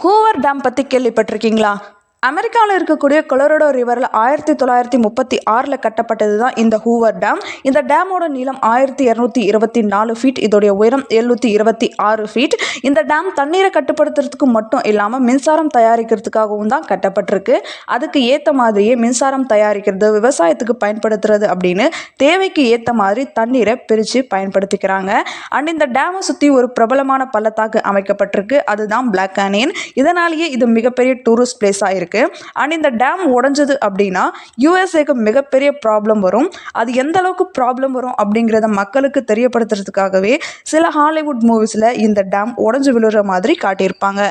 Whoever dam பற்றி கேள்விப்பட்டிருக்கீங்களா? அமெரிக்காவில் இருக்கக்கூடிய கொலராடோ ரிவரில் 1936 கட்டப்பட்டது தான் இந்த ஹூவர் டேம். இந்த டேமோட நீளம் 1224 ஃபீட், இதோடைய உயரம் 726 ஃபீட். இந்த டேம் தண்ணீரை கட்டுப்படுத்துறதுக்கு மட்டும் இல்லாமல் மின்சாரம் தயாரிக்கிறதுக்காகவும் தான் கட்டப்பட்டிருக்கு. அதுக்கு ஏற்ற மாதிரியே மின்சாரம் தயாரிக்கிறது, விவசாயத்துக்கு பயன்படுத்துறது அப்படின்னு தேவைக்கு ஏற்ற மாதிரி தண்ணீரை பிரித்து பயன்படுத்திக்கிறாங்க. அண்ட் இந்த டேமை சுற்றி ஒரு பிரபலமான பள்ளத்தாக்கு அமைக்கப்பட்டிருக்கு, அதுதான் பிளாக் கேனியன். இதனாலேயே இது மிகப்பெரிய டூரிஸ்ட் பிளேஸாக இருக்குது. அண்ட் இந்த டேம் உடைஞ்சது அப்படின்னா யூஎஸ்ஏக்கு மிகப்பெரிய ப்ராப்ளம் வரும். அது எந்த அளவுக்கு ப்ராப்ளம் வரும் அப்படிங்கிறத மக்களுக்கு தெரியப்படுத்துறதுக்காகவே சில ஹாலிவுட் மூவிஸில் இந்த டேம் உடைஞ்சு விழுற மாதிரி காட்டியிருப்பாங்க.